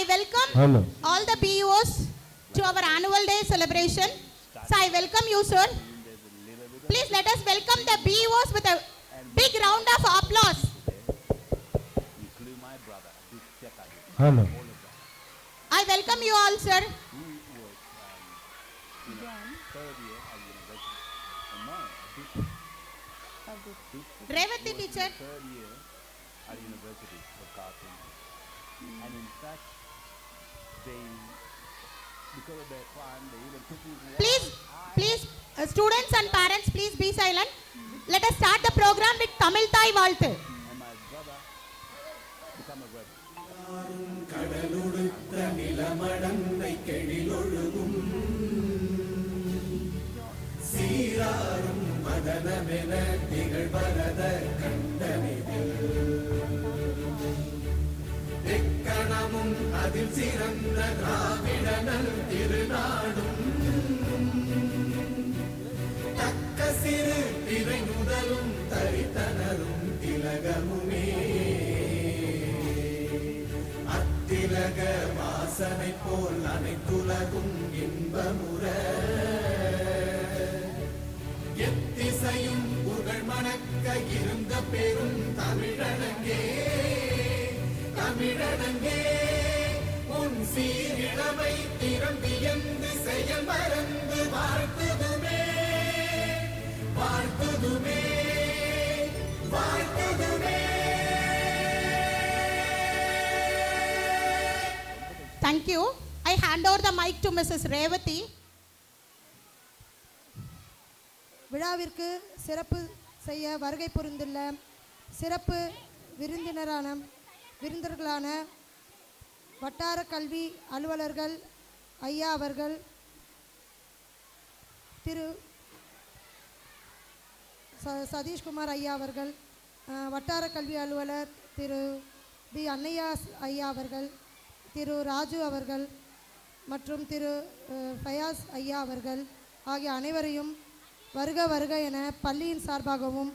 welcome Hello. all the BEOs to our annual day celebration. So I welcome you, sir. Please let us welcome the BEOs with a big round of applause. Hello. I welcome you all, sir. Revati teacher. Third year at university for cartoon, and in fact, they, because of their crime, they even took me. Please, students and parents, please be silent. Let us start the program with Tamil Thai Valthu. And my brother become a rebel. கடலுடுத்த நிலமடந்தை கெழிலொழுகும் சீராரும் மதனமென திகழ்வரத கண்டனிதில் எக்கணமும் அதில் சிறந்த திராவிடனல் திருநாடும் தக்க சிறு திரை முதலும் தரித்தனரும் திலகமுமே திலக வாசனை போல் அனைத்துலகும் இன்பமுற எத்திசையும் புகழ் மணக்க இருந்த பெரும் தமிழனங்கே தமிழனங்கே உன் சீரிழமை திறம்பியந்து செயல் மறந்து வாழ்த்துதுமே வாழ்த்துதுமே வாழ்த்துதுமே. Thank you. I hand over the mic to Mrs. Revati. விழாவிற்கு சிறப்பு செய்ய வருகை புரிந்துள்ள சிறப்பு விருந்தினர்களான வட்டார கல்வி அலுவலர்கள் ஐயா அவர்கள், திரு சதீஷ்குமார் ஐயா அவர்கள், வட்டார கல்வி அலுவலர் திரு பி அன்னையா ஐயா அவர்கள், திரு ராஜு அவர்கள் மற்றும் திரு ஃபயாஸ் ஐயா அவர்கள் ஆகிய அனைவரையும் வருக வருக என பள்ளியின் சார்பாகவும்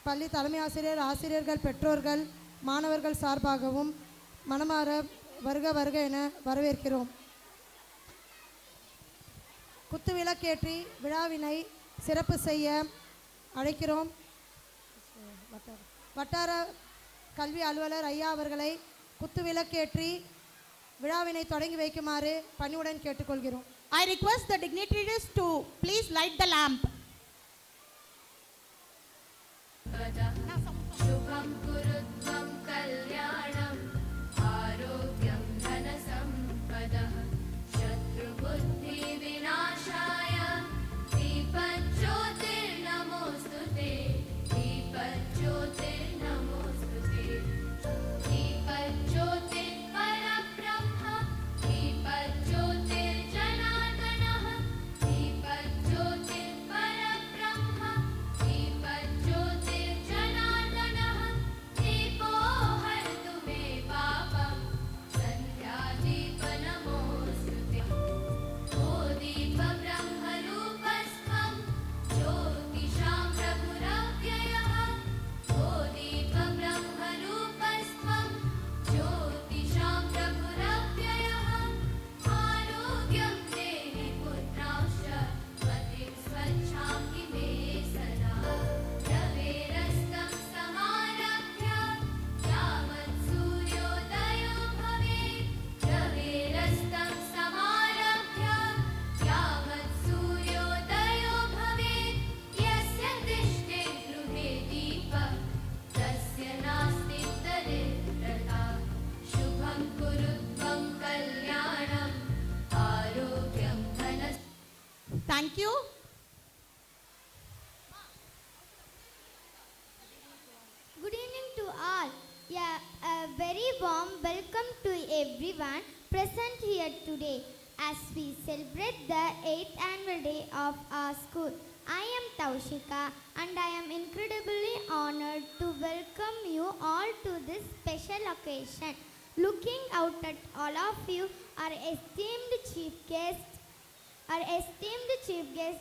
பள்ளி தலைமை ஆசிரியர், ஆசிரியர்கள், பெற்றோர்கள், மாணவர்கள் சார்பாகவும் மனமாற வருக வருக என வரவேற்கிறோம். குத்துவிளக்கேற்றி விழாவினை சிறப்பு செய்ய அழைக்கிறோம். வட்டார கல்வி அலுவலர் ஐயா அவர்களை குத்துவிளக்கேற்றி விழாவினை தொடங்கி வைக்குமாறு பணிவுடன் கேட்டுக்கொள்கிறோம். I request the dignitaries to please light the lamp. शुभं कुरुत्वं कल्याणम् आरोग्यं धनसम्पदः शत्रुबुद्धिविनाशाय दीपज्योतिर्नमोऽस्तुते दीपज्योतिर्नमोऽस्तुते दीपज्योतिर्परब्रह्म दीपज्योतिर्जनार्दनः दीपज्योतिर्परब्रह्म दीपज्योतिर्जनार्दनः दीपो हरतु मे पापं सन्ध्यादीपनमोऽस्तुते ओ दीपब्रह्मरूपस्त्वं ज्योतिषां प्रभुरव्ययः ओ दीपब्रह्मरूपस्त्वं ज्योतिषां प्रभुरव्ययः आरोग्यं देहि पुत्रांश्च मतिं स्वच्छां मे सदा रवेरस्तं समारभ्य यावत् सूर्योदयो भवेत् रवेरस्तं समारभ्य यावत् सूर्योदयो भवेत् यस्य तिष्ठे गृहे दीपः तस्य नास्ति दरिद्रता शुभं कुरुत्वं कल्याणम् आरोग्यं धनस्य. Thank you. Good evening to all. Yeah, a very warm welcome to everyone present here today as we celebrate the 8th annual day of our school. I am Taushika and I am incredibly honored to welcome you all to this special occasion. Looking out at all of you, our esteemed chief guests,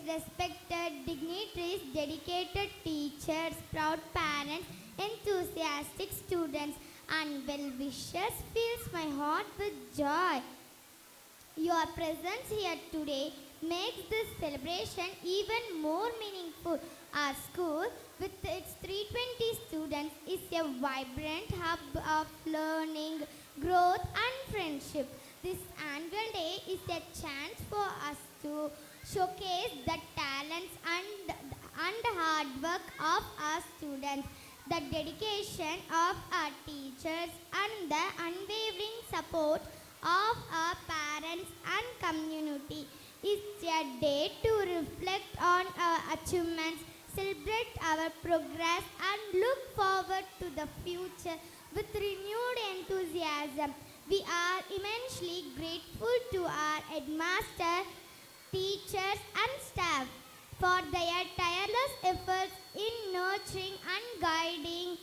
respected dignitaries, dedicated teachers, proud parents, enthusiastic students, and well wishes fills my heart with joy. Your presence here today makes this celebration even more meaningful. Our school, with its 320 students, is a vibrant hub of learning, growth, and friendship. This annual day is a chance for us to showcase the talents and hard work of our students, the dedication of our teachers, and the unwavering support of our parents and community. It's a day to reflect on our achievements, celebrate our progress, and look forward to the future with renewed enthusiasm. We are immensely grateful to our headmaster, teachers, and staff for their tireless efforts in nurturing and guiding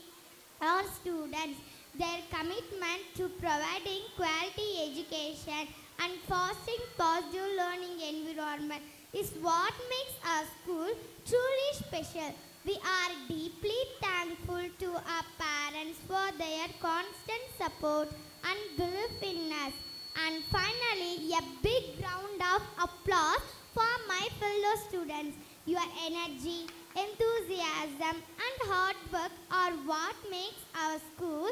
our students. Their commitment to providing quality education and fostering positive learning environment is what makes our school truly special. We are deeply thankful to our parents for their constant support and belief in us. And finally, a big round of applause for my fellow students. Your energy, enthusiasm, and hard work are what makes our school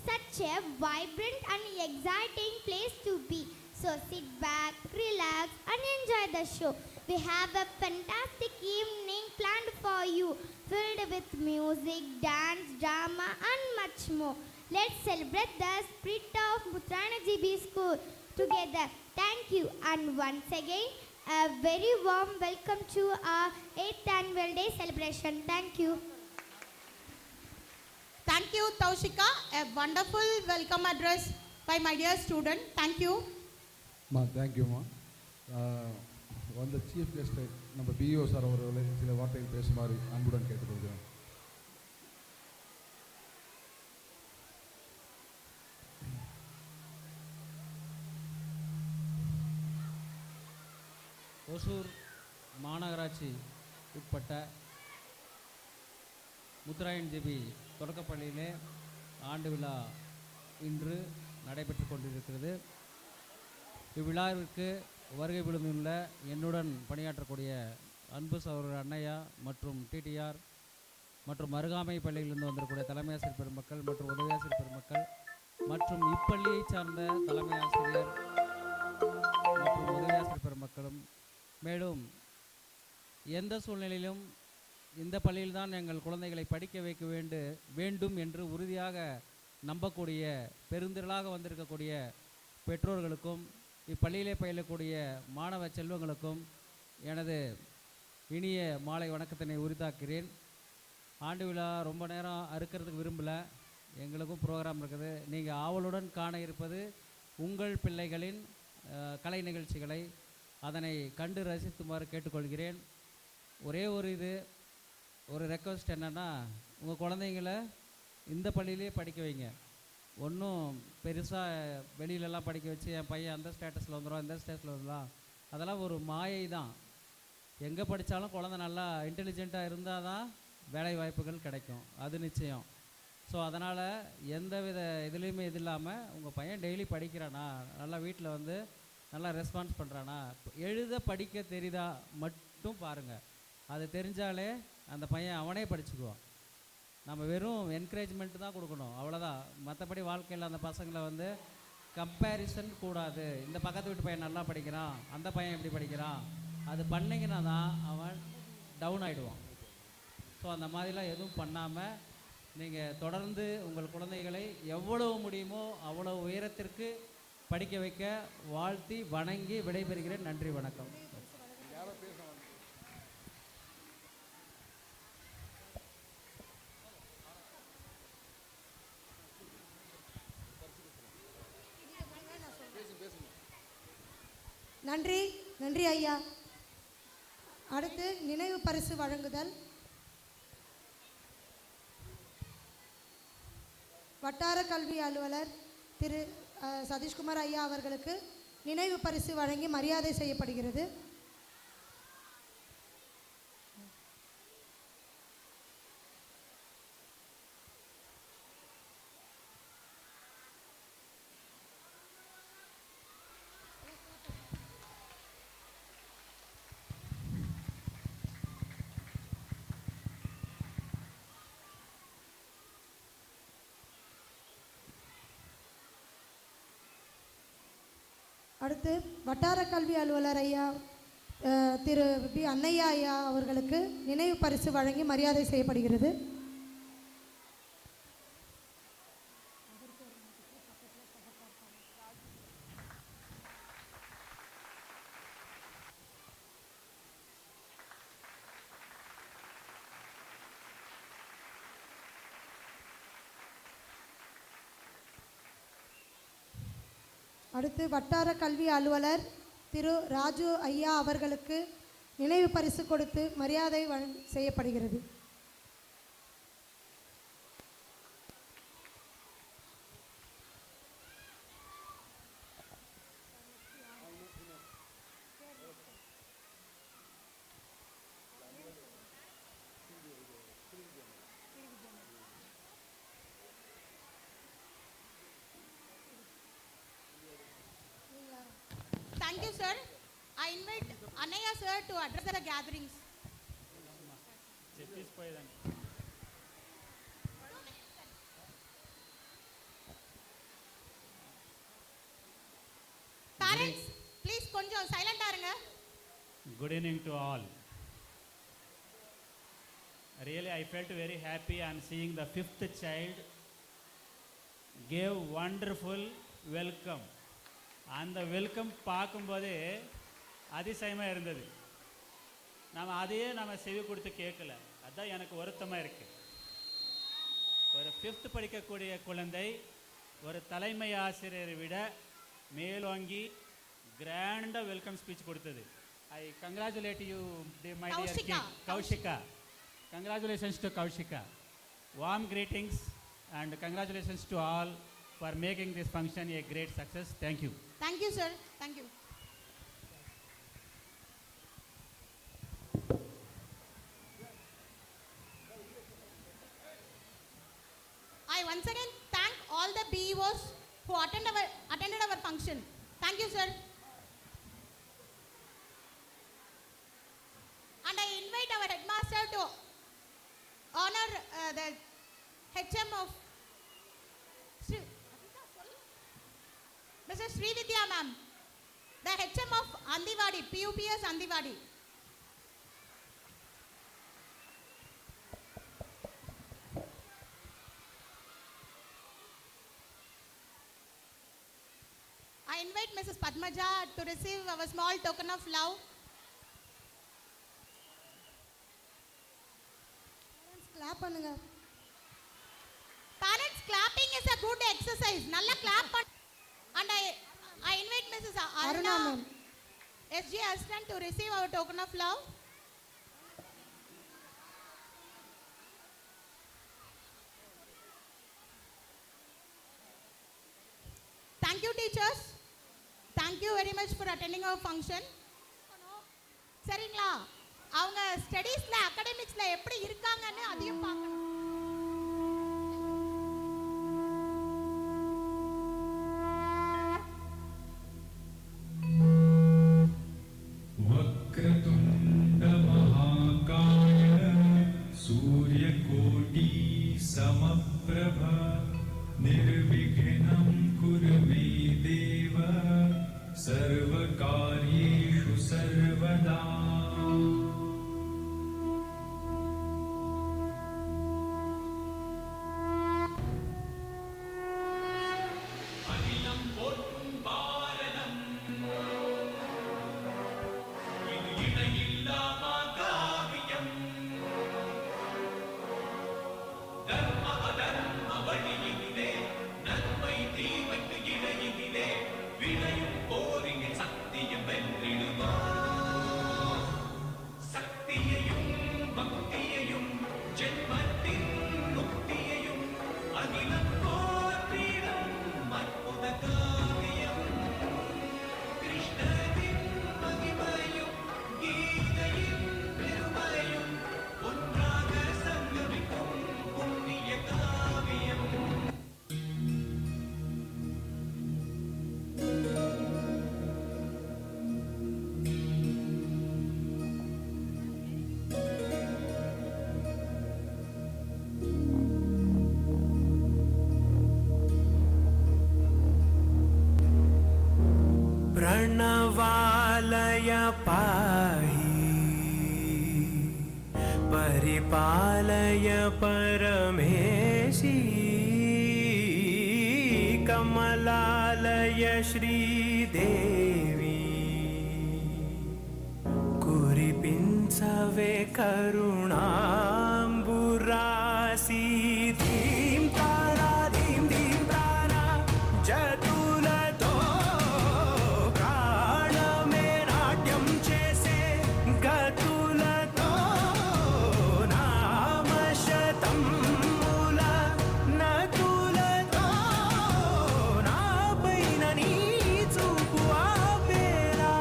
such a vibrant and exciting place to be. So sit back, relax, and enjoy the show. We have a fantastic evening planned for you, filled with music, dance, drama, and much more. Let's celebrate the spirit of Mutrana GB School together. Thank you, and once again, a very warm welcome to our 8th Annual Day celebration. Thank you. Thank you, Taushika. A wonderful welcome address by my dear student. Thank you. தேங்க்யூம்மா. வந்த chief guest நம்ம BEO sir அவர்களை சில வார்த்தைகள் பேசுமாறு அன்புடன் கேட்டுக்கொள்கிறோம். ஒசூர் மாநகராட்சி உட்பட்ட முத்துராயன் ஜிபி தொடக்கப்பள்ளியிலே ஆண்டு விழா இன்று நடைபெற்று கொண்டிருக்கிறது. இவ்விழாவிற்கு வருகை புரிந்துள்ள என்னுடன் பணியாற்றக்கூடிய அன்பு சகோதரர் அண்ணையா மற்றும் டிடிஆர் மற்றும் அருகாமை பள்ளியிலிருந்து வந்திருக்கூடிய தலைமை ஆசிரியர் பெருமக்கள் மற்றும் உதவி ஆசிரியர் பெருமக்கள் மற்றும் இப்பள்ளியை சார்ந்த தலைமை ஆசிரியர் மற்றும் உதவி ஆசிரியர் பெருமக்களும், மேலும் எந்த சூழ்நிலையிலும் இந்த பள்ளியில்தான் எங்கள் குழந்தைகளை படிக்க வைக்க வேண்டும் என்று உறுதியாக நம்பக்கூடிய பெருந்திரளாக வந்திருக்கக்கூடிய பெற்றோர்களுக்கும் இப்பள்ளியிலே பயிலக்கூடிய மாணவ செல்வங்களுக்கும் எனது இனிய மாலை வணக்கத்தினை உரித்தாக்கிறேன். ஆண்டு விழா ரொம்ப நேரம் அறுக்கிறதுக்கு விரும்பலை, எங்களுக்கும் ப்ரோக்ராம் இருக்குது. நீங்கள் ஆவலுடன் காண இருப்பது உங்கள் பிள்ளைகளின் கலை நிகழ்ச்சிகளை, அதனை கண்டு ரசித்துமாறு கேட்டுக்கொள்கிறேன். ஒரே ஒரு ரெக்வஸ்ட் என்னென்னா, உங்கள் குழந்தைங்கள இந்த பள்ளியிலே படிக்க வைங்க. ஒன்றும் பெருசாக வெளியிலலாம் படிக்க வச்சு என் பையன் அந்த ஸ்டேட்டஸில் வந்துடும் இந்த ஸ்டேட்டஸில் வந்துடலாம், அதெல்லாம் ஒரு மாயை தான். எங்கே படித்தாலும் குழந்தை நல்லா இன்டெலிஜென்ட்டாக இருந்தால் தான் வேலை வாய்ப்புகள் கிடைக்கும், அது நிச்சயம். ஸோ அதனால் எந்த வித இதுலேயுமே இது இல்லாமல் உங்கள் பையன் டெய்லி படிக்கிறானா, நல்லா வீட்டில் வந்து நல்லா ரெஸ்பான்ஸ் பண்ணுறானா, எழுத படிக்க தெரியுதா மட்டும் பாருங்கள். அது தெரிஞ்சாலே அந்த பையன் அவனே படிச்சுக்குவான். நம்ம வெறும் என்கரேஜ்மெண்ட்டு தான் கொடுக்கணும், அவ்வளோதான். மற்றபடி வாழ்க்கையில் அந்த பசங்களை வந்து கம்பேரிசன் கூடாது. இந்த பக்கத்து வீட்டு பையன் நல்லா படிக்கிறான், அந்த பையன் எப்படி படிக்கிறான், அது பண்ணிங்கன்னா தான் அவன் டவுன் ஆகிடுவான். ஸோ அந்த மாதிரிலாம் எதுவும் பண்ணாமல் நீங்கள் தொடர்ந்து உங்கள் குழந்தைகளை எவ்வளவு முடியுமோ அவ்வளோ உயரத்திற்கு படிக்க வைக்க வாழ்த்தி வணங்கி விடைபெறுகிறேன். நன்றி, வணக்கம். நன்றி நன்றி ஐயா. அடுத்து நினைவு பரிசு வழங்குதல். வட்டார கல்வி அலுவலர் திரு சதீஷ்குமார் ஐயா அவர்களுக்கு நினைவு பரிசு வழங்கி மரியாதை செய்யப்படுகிறது. அடுத்து வட்டார கல்வி அலுவலர் ஐயா திரு பி அன்னையா ஐயா அவர்களுக்கு நினைவு பரிசு வழங்கி மரியாதை செய்யப்படுகிறது. அடுத்து வட்டார கல்வி அலுவலர் திரு ராஜு ஐயா அவர்களுக்கு நினைவு பரிசு கொடுத்து மரியாதை செய்யப்படுகிறது. Thank you, sir. I invite Annaya sir to address the gatherings. Parents, please konjam silent arunga. Good evening to all. Really, I felt very happy on seeing the fifth child gave wonderful welcome. அந்த welcome பார்க்கும்போதே அதிசயமாக இருந்தது. நாம் அதையே நம்ம செவி கொடுத்து கேட்கல. அதுதான் எனக்கு வருத்தமாக இருக்குது. ஒரு 5th படிக்கக்கூடிய குழந்தை ஒரு தலைமை ஆசிரியரை விட மேலோங்கி கிராண்டாக வெல்கம் ஸ்பீச் கொடுத்தது. I congratulate you my dear kid Kaushika. Congratulations to Kaushika. Warm greetings and congratulations to all for making this function a great success. Thank you. Thank you, sir. Thank you. I once again thank all the BEOs who attended our function. Thank you, sir. And I invite our headmaster to honor the HM of Mrs. Srividya ma'am, the HM of Andivadi, PUPS Andivadi. I invite Mrs. Padmaja to receive our small token of love. Clap பண்ணுங்க. Parents, clapping is a good exercise. Nalla clap and I invite Mrs. Aruna SG assistant to receive our token of love. Thank you, teachers. Thank you very much for attending our function. சரிங்களா, அவங்க ஸ்டடீஸ்ல அகாடமிக்ஸ்ல எப்படி இருக்காங்கன்னு அதையும் பார்க்கணும். वक्रतुण्ड महाकाय सूर्यकोटि समप्रभ निर्विघ्नं कुरु मे देव सर्वकार्येषु सर्वदा. प्रणवालय पाहि परिपालय परमेशी कमलालय श्रीदेवी कुरिपिंचवे करुणाम्बुरासी धीं तारा धीं धीं तारा जतुलतो प्राणमे नाट्यं चेसे गतुलतो नामशतं मूल नतुलतो नापैननी चूपु आपेला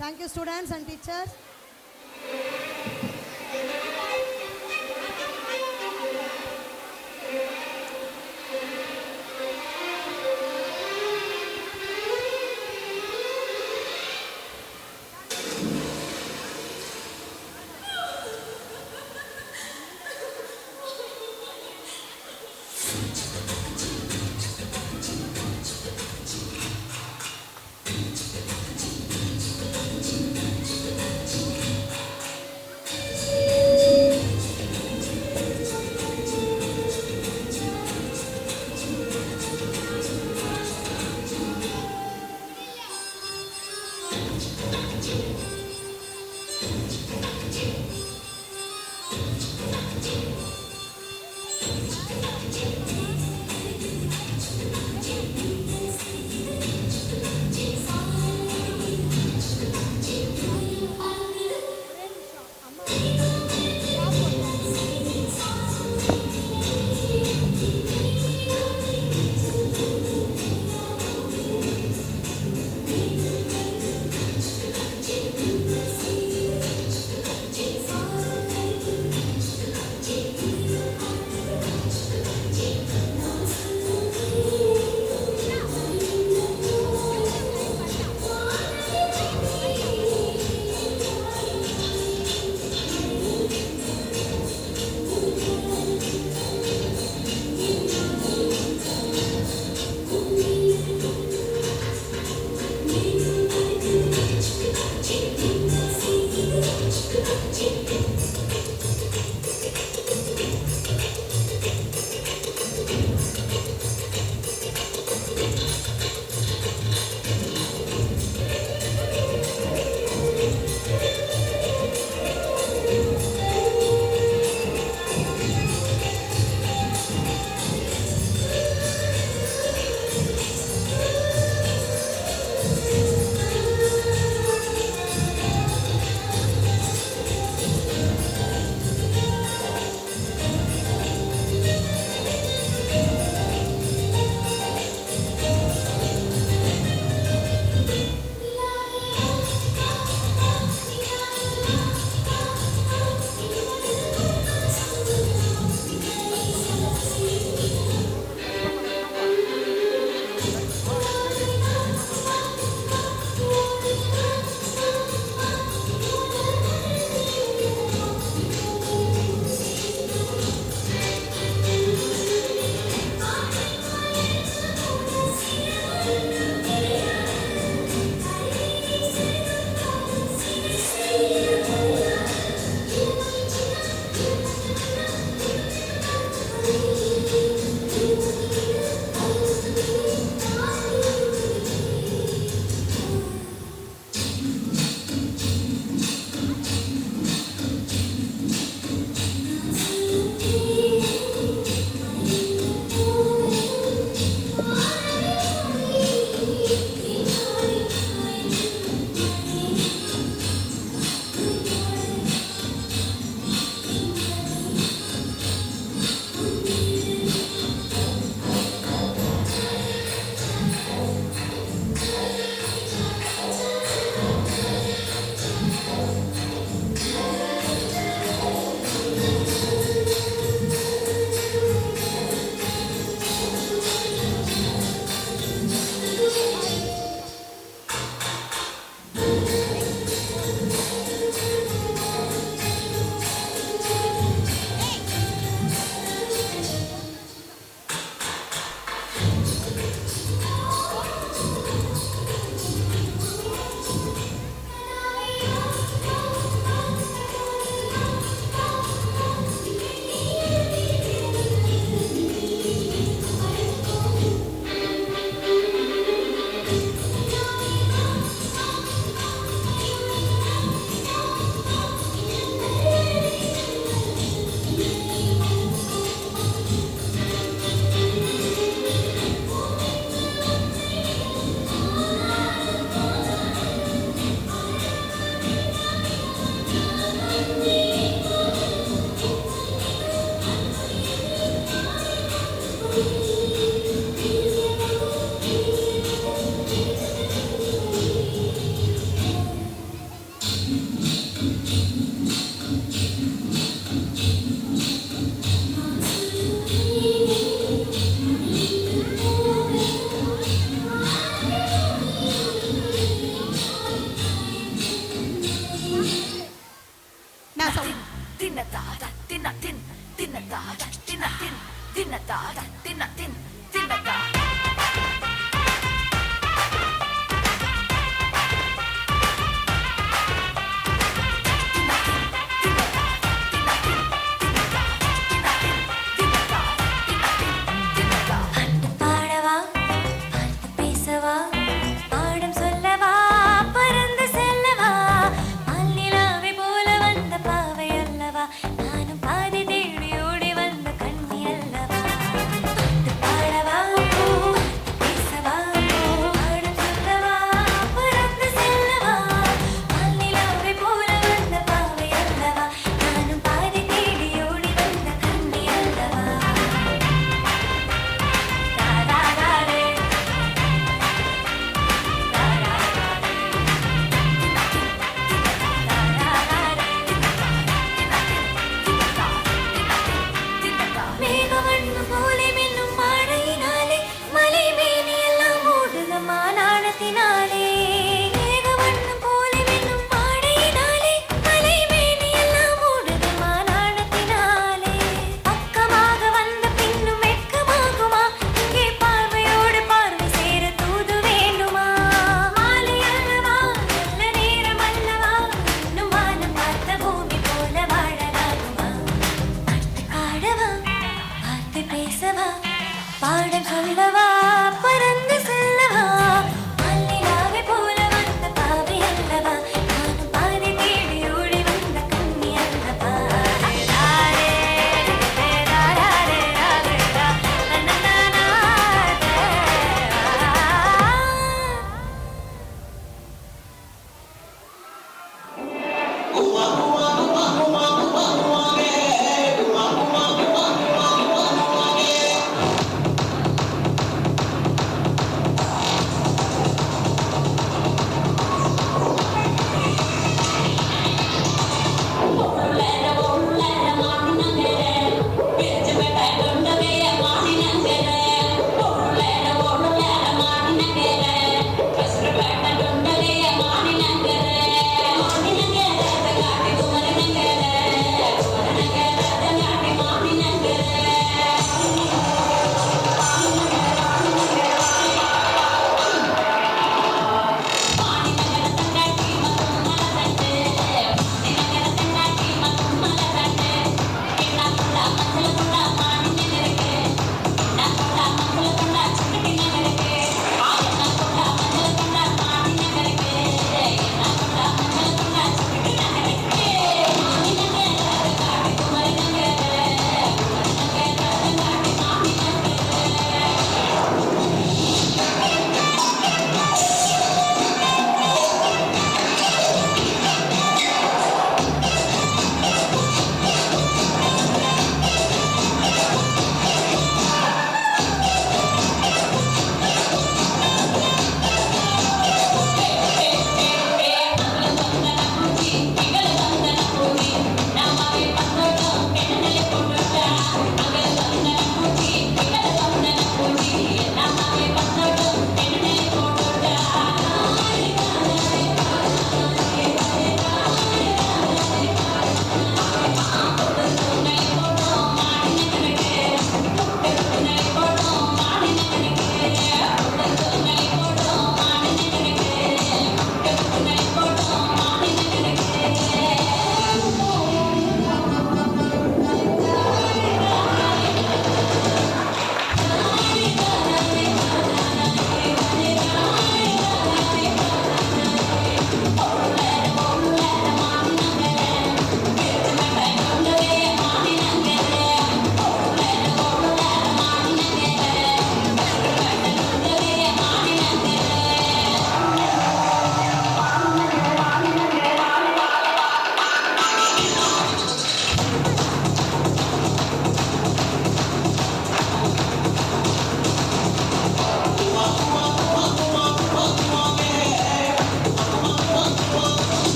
Thank you, students and teachers.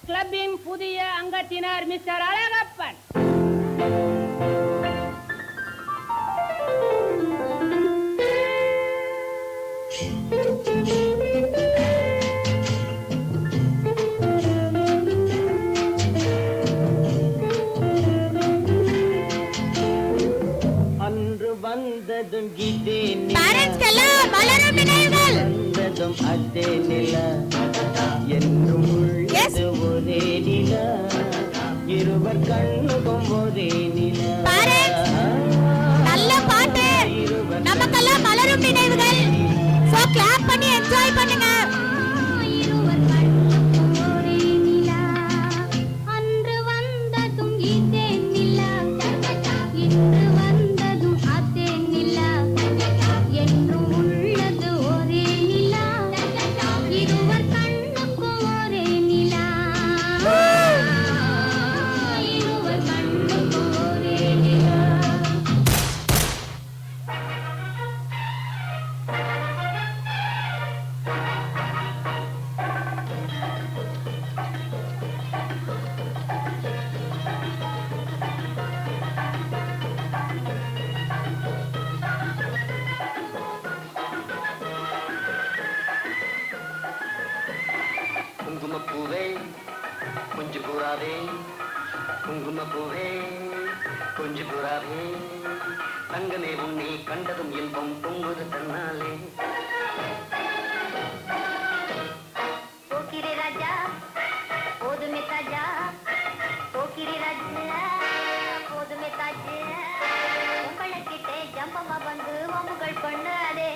கிளப்பின் புதிய அங்கத்தினர் மிஸ்டர் அழகப்பன். அன்று வந்ததும் இதே பேரண்ட்ஸ்க்கெல்லாம் மலரும் நினைவுகள். வந்ததும் அதே நில என்றும் உள்ளது ஒரே நில இருவர் கண்ணுக்கும் ஒரே நில. நல்ல பாட்டு, நமக்கெல்லாம் மலரும் நினைவுகள். சோ கிளாப் பண்ணி என்ஜாய் பண்ணுங்க. அன்று வந்ததும் இதே நிலா, இன்று வந்ததும் அதே நிலா, என்றும் உள்ளது ஒரே நிலா, இருவர் கண்ணுக்கும் ஒரே நிலா, இருவர் கண்ணுக்கும் ஒரே நிலா. குங்குமப்பூவே கொஞ்சம் கூறாதே, குங்குமப்பூவே கொஞ்சம் கூறாதே, தங்கமே உன்னை கண்டதும் இன்பம் பொங்குது தன்னாலே. போக்கிரி ராஜா போதுமே தாஜா, போக்கிரி ராஜா போதுமே தாஜா, உங்களுக்கிட்டே ஜம்பமா வந்து வம்புகள் பண்ணாதே.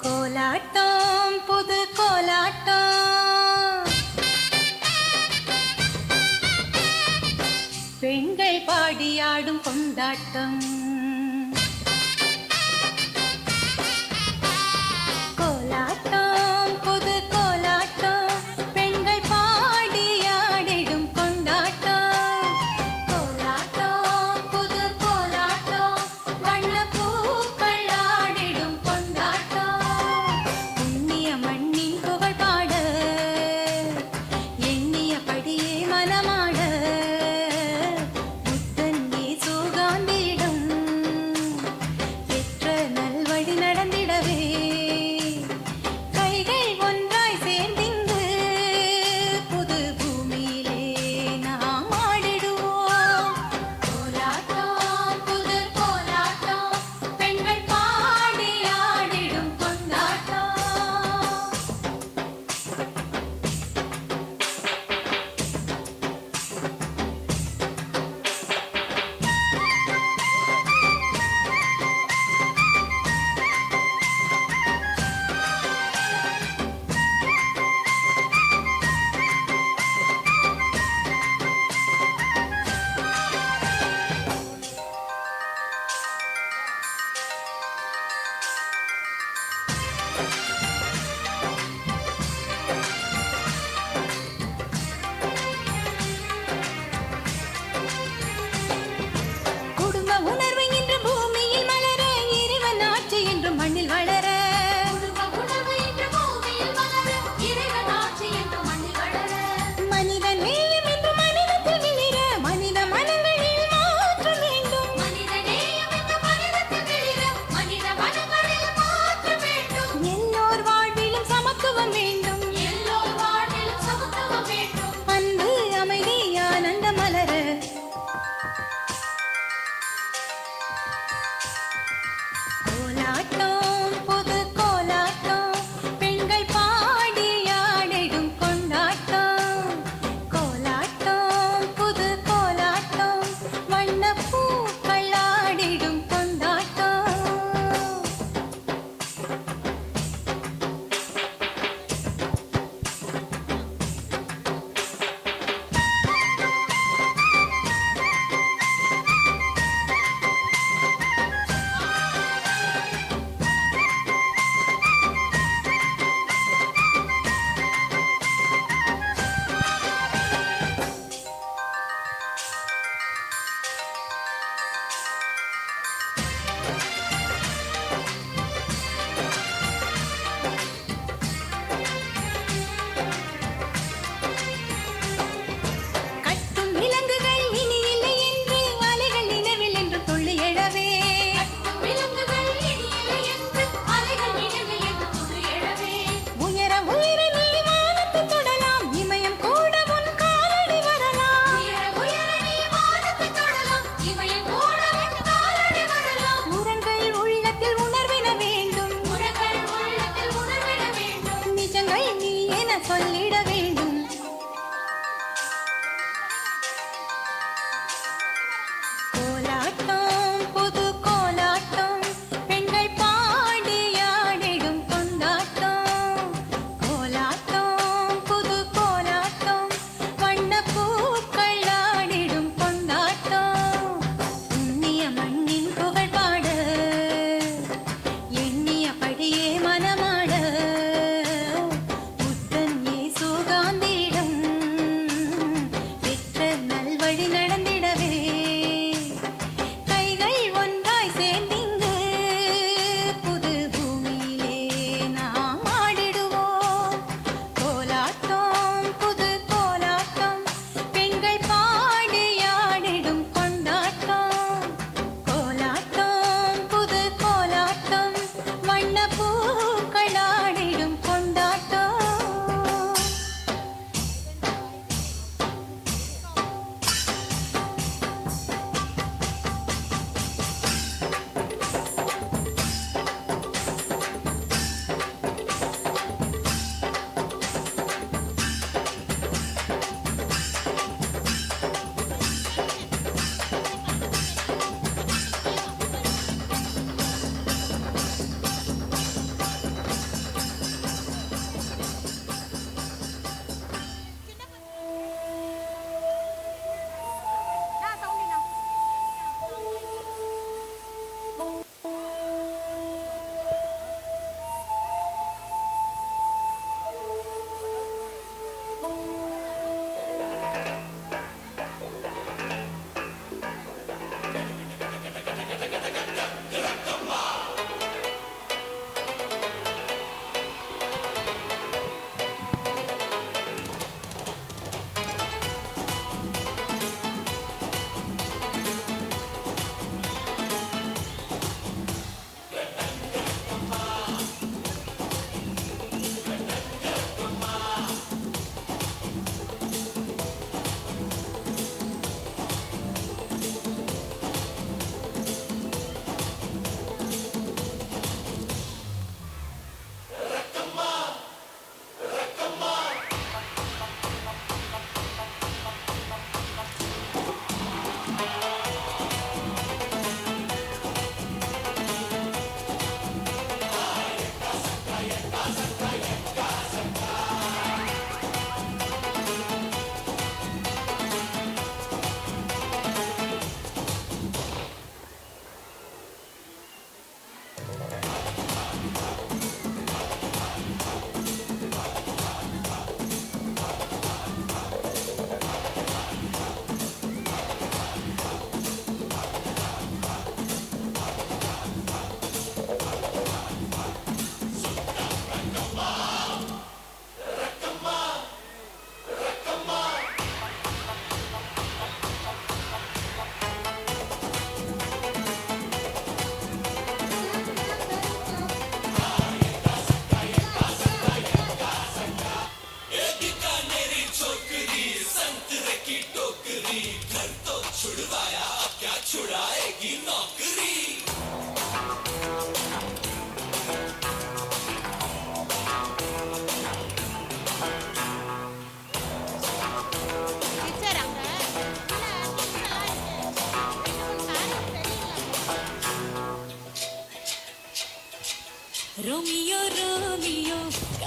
கோலாட்டம் புது கோலாட்டம் பெண்கள் பாடியாடும் கொண்டாட்டம் கோலாட்டம் புது கோலாட்டம் பெண்கள் பாடியாடிடும் கொண்டாட்டம் கோலாட்டம் புது கோலாட்டம் வண்ண பூக்கள் ஆடிடும் கொண்டாட்டம் புண்ணிய மண்ணின் புகழ் பாட எண்ணியபடியே மனமாட புத்தன் இயேசு காந்தியிடம்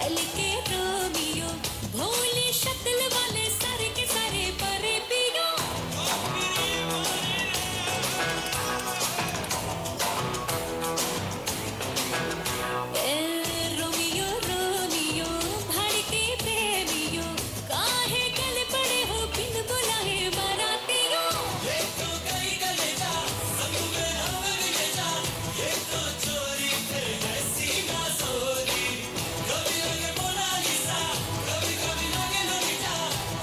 चल के रोमियो भोली शक्ल वाले सारे के सारे परे पियो रोमियो रोमियो भड़के प्रेमियो काहे गले पड़े हो बिन बुलाए बारातियो ये तो गई गले जा संग में हम ले जा ये तो चोरी थे ऐसी ना सोरी कभी लगे मोनालिसा कभी कभी लगे लोलिता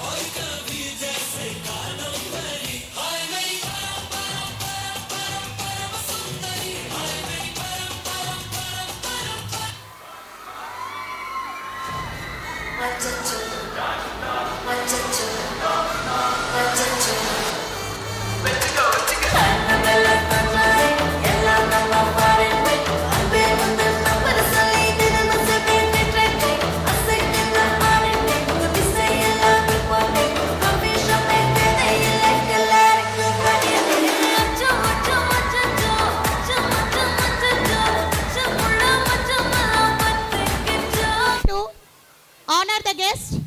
और कभी जैसे कादम्बरी हाय मेरी परम परम परम परम परम सुंदरी हाय मेरी परम परम परम परम To honor the guest.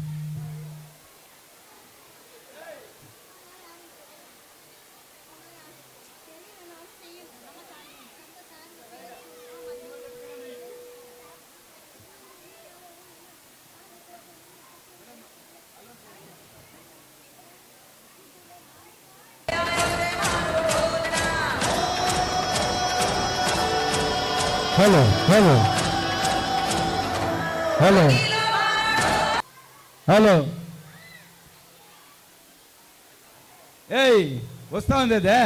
Hello hello hello hello ఏయ్ వస్తా ఉంది అదే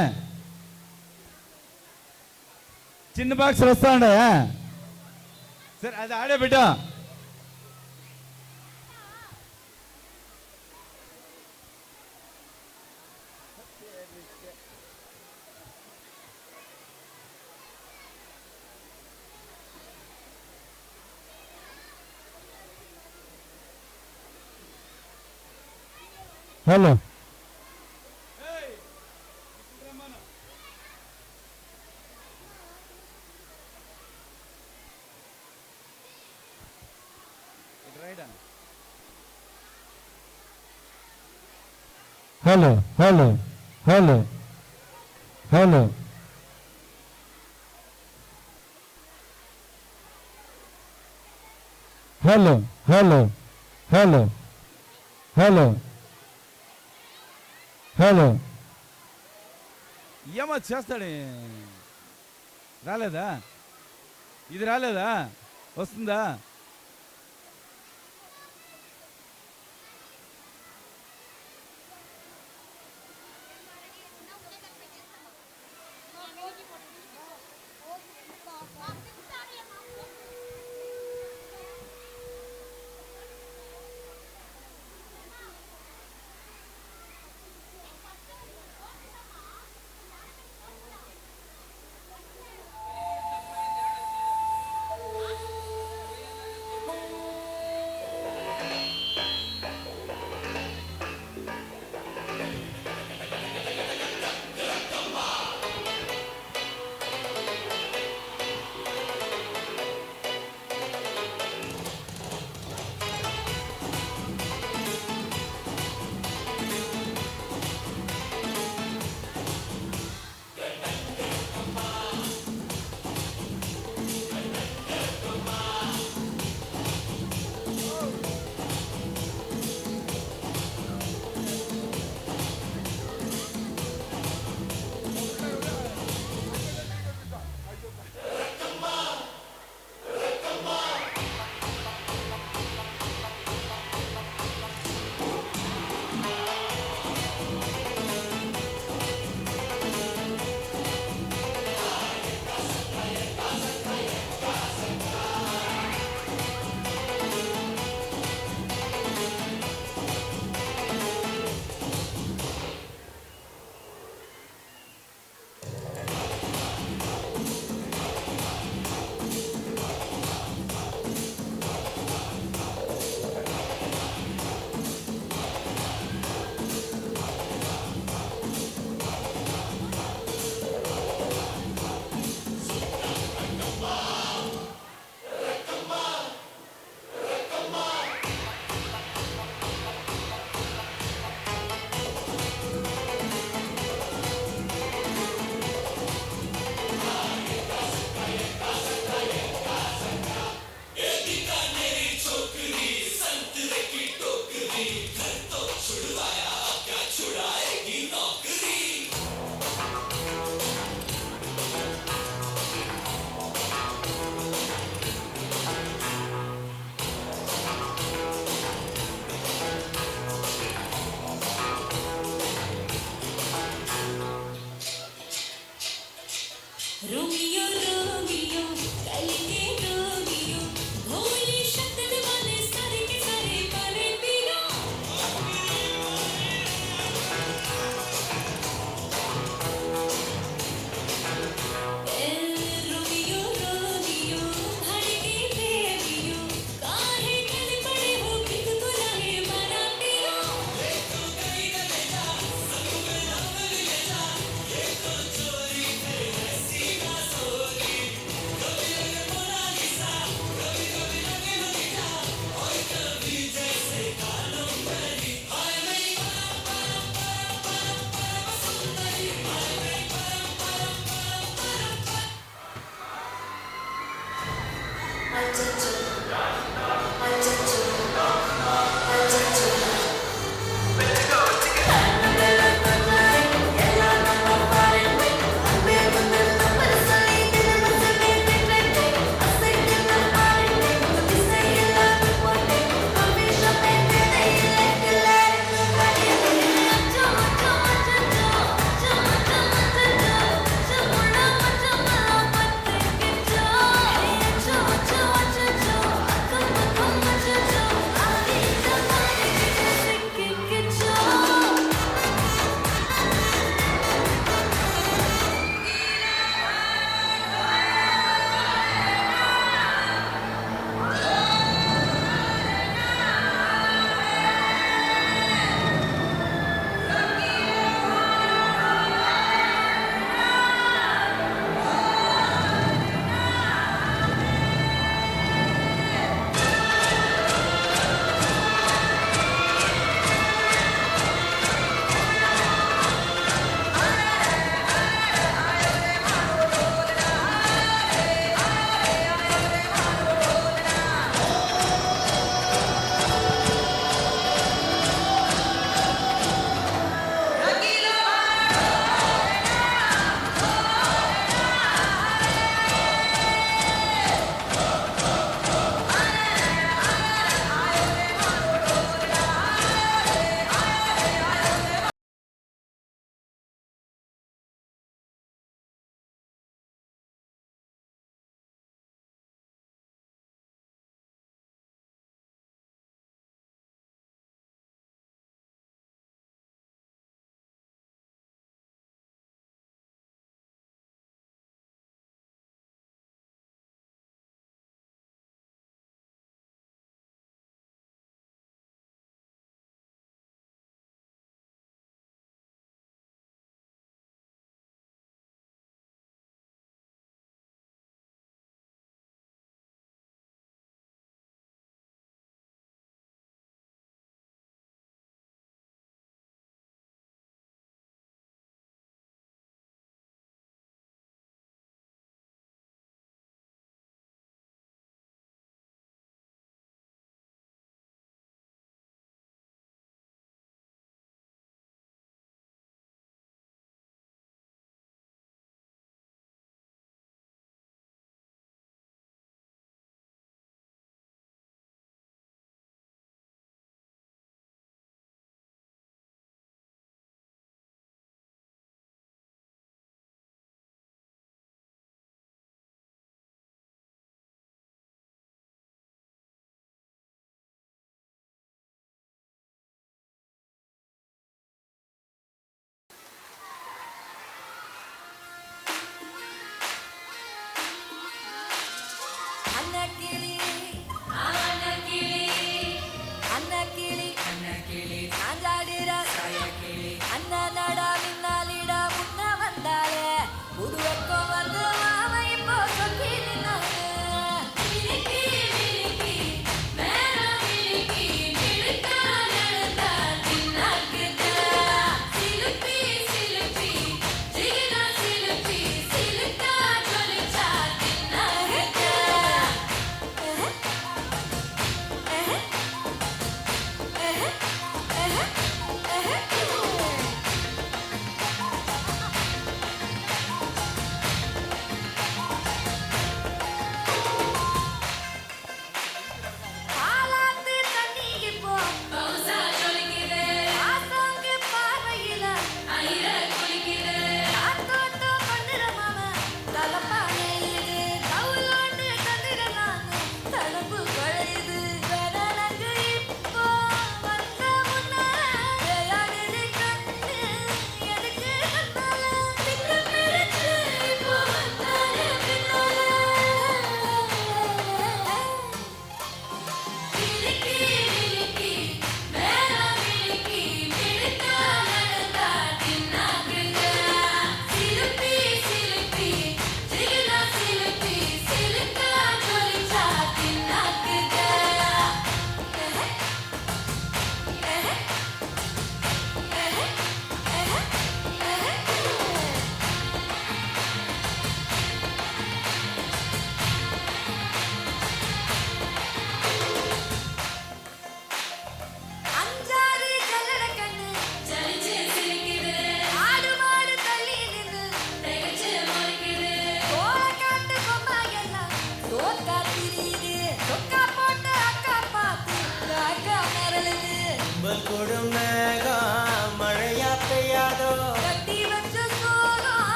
చిన్న బాక్స్ వస్తా ఉండే సరే అది ఆడే బిడ్డ hello hello hello hello hello hello hello hello hello hello ఏమో చేస్తాడు రాలేదా ఇది రాలేదా వస్తుందా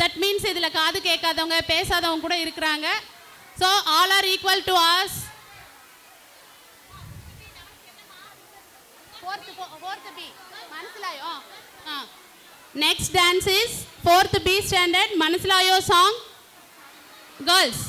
தட் மீன்ஸ் இதில் காது கேட்காதவங்க பேசாதவங்க கூட இருக்கிறாங்க. So all are equal to us. fourth B மனசிலாயோ. Next dance is 4th B standard மனசிலாயோ song. Girls.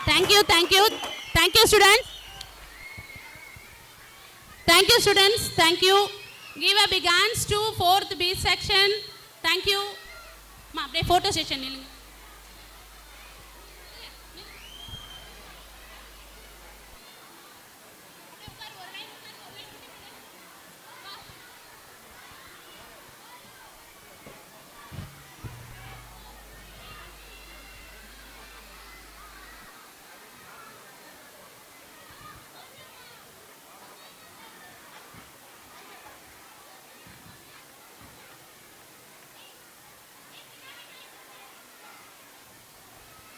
Thank you, thank you. Thank you, students. Thank you, students. Thank you. Give a big hands to 4th B section. Thank you. Ma, photo session.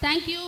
Thank you.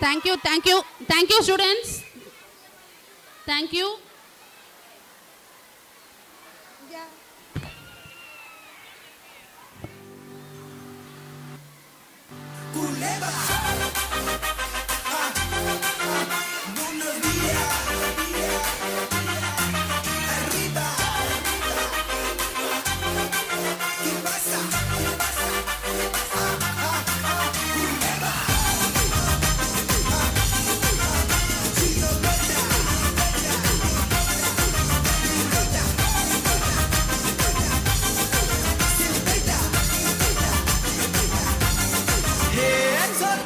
Thank you, thank you, thank you, students. Thank you. Hands up.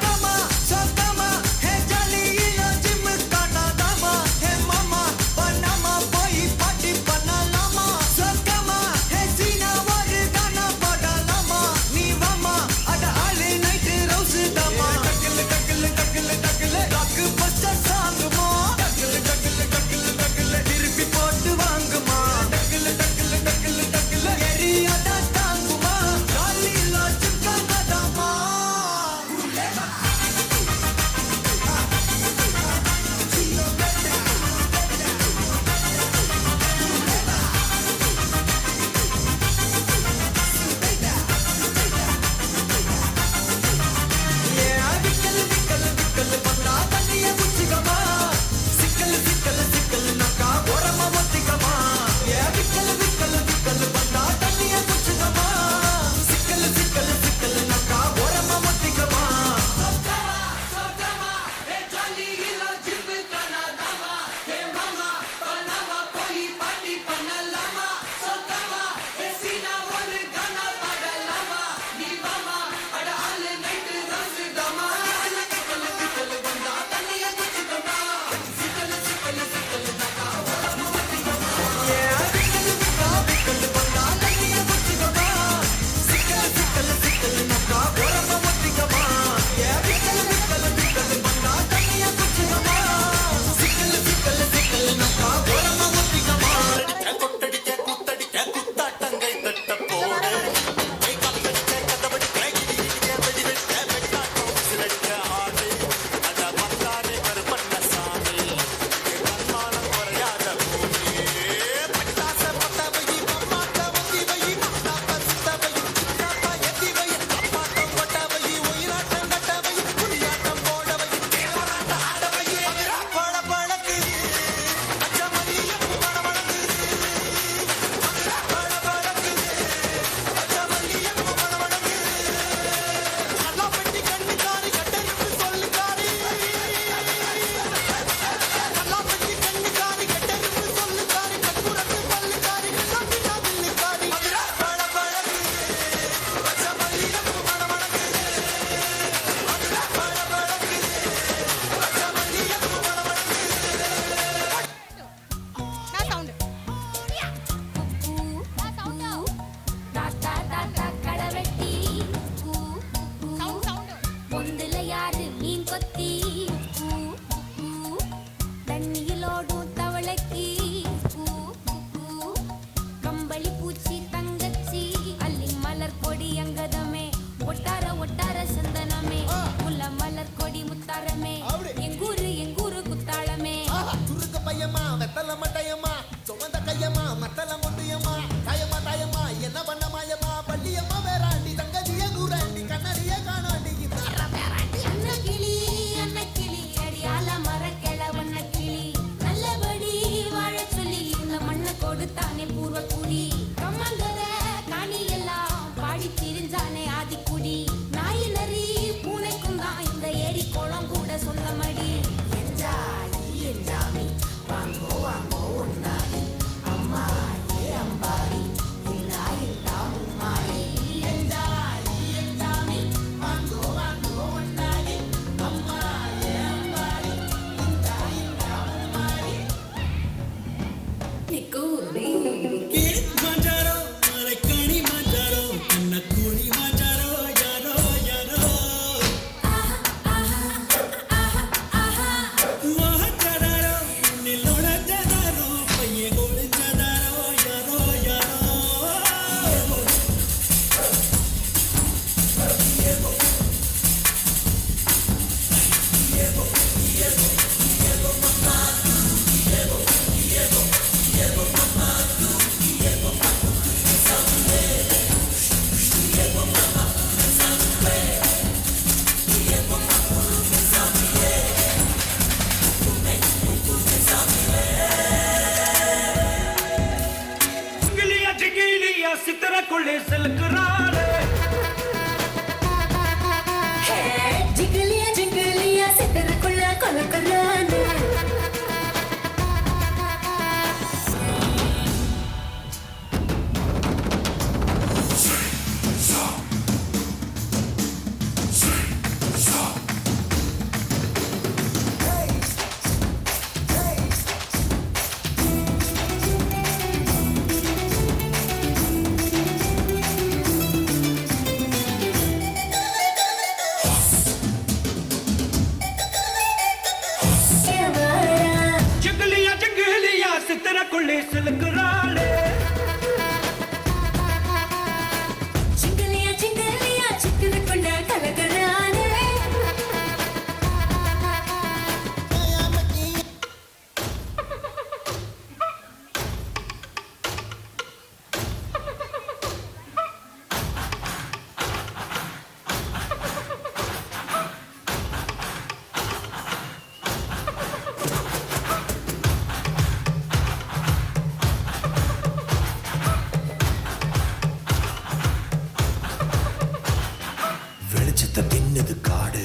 வெளிச்சத்தை தின்னது காடு,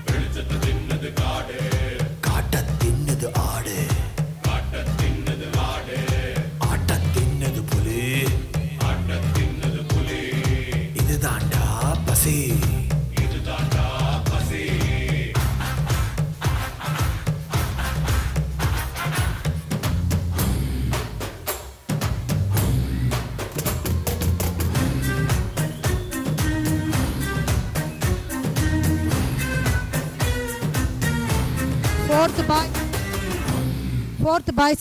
வெளிச்சத்தை தின்னது காடு, காட்ட தின்னது ஆடு, காட்ட தின்னது ஆடு, ஆட்ட தின்னது புலி, ஆட்ட தின்னது புலி. இதுதாண்டா பசி, இதுதாண்டா பசி. Fourth boys.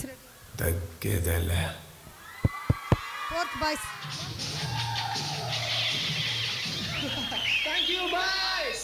தக்கதல்ல. Fourth boys. Thank you, boys.